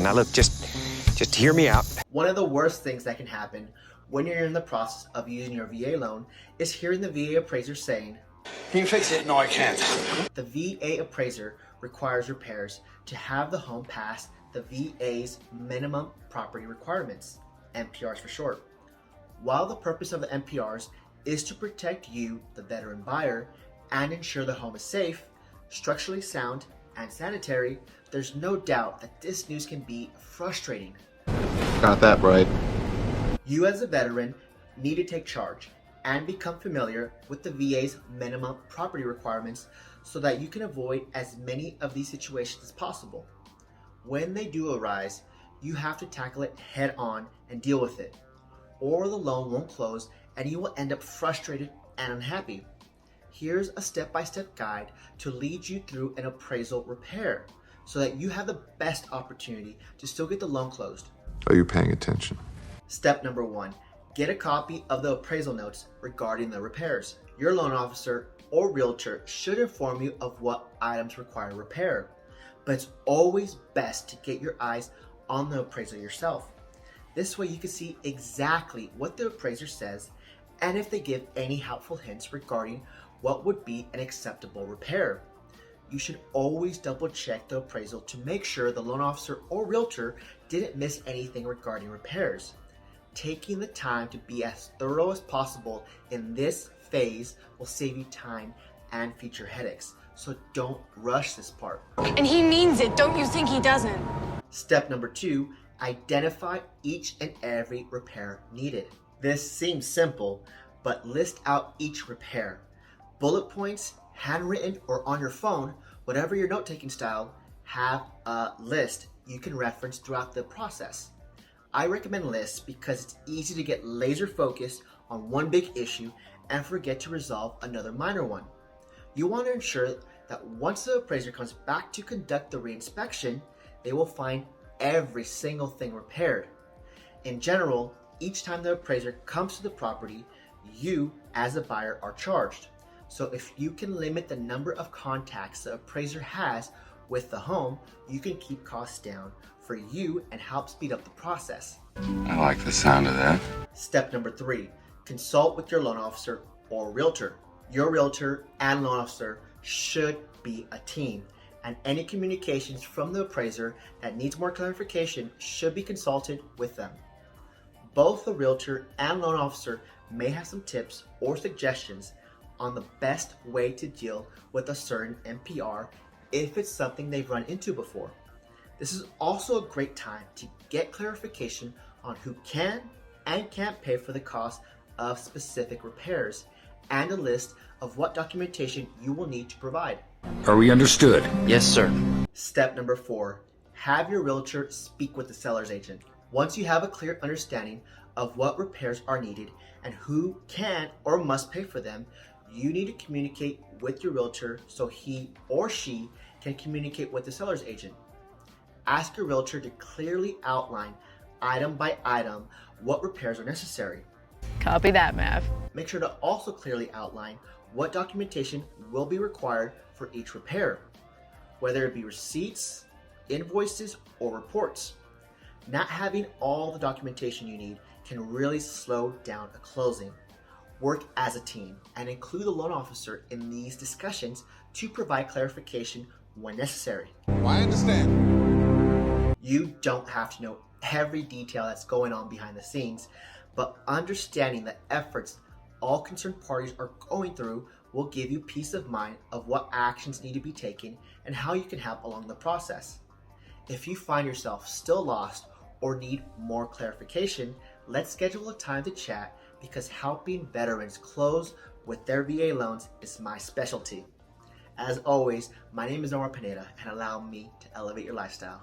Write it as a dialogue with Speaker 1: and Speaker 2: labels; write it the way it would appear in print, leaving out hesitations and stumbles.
Speaker 1: Now look, just hear me out.
Speaker 2: One of the worst things that can happen when you're in the process of using your VA loan is hearing the VA appraiser saying,
Speaker 3: "Can you fix it?" "No, I can't."
Speaker 2: The VA appraiser requires repairs to have the home pass the VA's minimum property requirements, MPRs for short. While the purpose of the MPRs is to protect you, the veteran buyer, and ensure the home is safe, structurally sound, and sanitary, there's no doubt that this news can be frustrating.
Speaker 4: Got that right.
Speaker 2: You as a veteran need to take charge and become familiar with the VA's minimum property requirements so that you can avoid as many of these situations as possible. When they do arise, you have to tackle it head on and deal with it, or the loan won't close and you will end up frustrated and unhappy. Here's a step-by-step guide to lead you through an appraisal repair so that you have the best opportunity to still get the loan closed.
Speaker 4: Are you paying attention?
Speaker 2: Step number 1, get a copy of the appraisal notes regarding the repairs. Your loan officer or realtor should inform you of what items require repair, but it's always best to get your eyes on the appraisal yourself. This way you can see exactly what the appraiser says and if they give any helpful hints regarding what would be an acceptable repair. You should always double check the appraisal to make sure the loan officer or realtor didn't miss anything regarding repairs. Taking the time to be as thorough as possible in this phase will save you time and future headaches, so don't rush this part.
Speaker 5: And he means it, don't you think he doesn't?
Speaker 2: Step number 2, identify each and every repair needed. This seems simple, but list out each repair. Bullet points, handwritten, or on your phone, whatever your note-taking style, have a list you can reference throughout the process. I recommend lists because it's easy to get laser focused on one big issue and forget to resolve another minor one. You want to ensure that once the appraiser comes back to conduct the reinspection, they will find every single thing repaired. In general, each time the appraiser comes to the property, you as a buyer are charged. So if you can limit the number of contacts the appraiser has with the home, you can keep costs down for you and help speed up the process.
Speaker 3: I like the sound of that.
Speaker 2: Step number 3, consult with your loan officer or realtor. Your realtor and loan officer should be a team, and any communications from the appraiser that needs more clarification should be consulted with them. Both the realtor and loan officer may have some tips or suggestions on the best way to deal with a certain MPR if it's something they've run into before. This is also a great time to get clarification on who can and can't pay for the cost of specific repairs and a list of what documentation you will need to provide.
Speaker 6: Are we understood?
Speaker 1: Yes, sir.
Speaker 2: Step number 4, have your realtor speak with the seller's agent. Once you have a clear understanding of what repairs are needed and who can or must pay for them, you need to communicate with your realtor so he or she can communicate with the seller's agent. Ask your realtor to clearly outline item by item what repairs are necessary.
Speaker 5: Copy that, Mav.
Speaker 2: Make sure to also clearly outline what documentation will be required for each repair, whether it be receipts, invoices, or reports. Not having all the documentation you need can really slow down a closing. Work as a team and include the loan officer in these discussions to provide clarification when necessary.
Speaker 3: I understand.
Speaker 2: You don't have to know every detail that's going on behind the scenes, but understanding the efforts all concerned parties are going through will give you peace of mind of what actions need to be taken and how you can help along the process. If you find yourself still lost or need more clarification, let's schedule a time to chat because helping veterans close with their VA loans is my specialty. As always, my name is Omar Pineda, and allow me to elevate your lifestyle.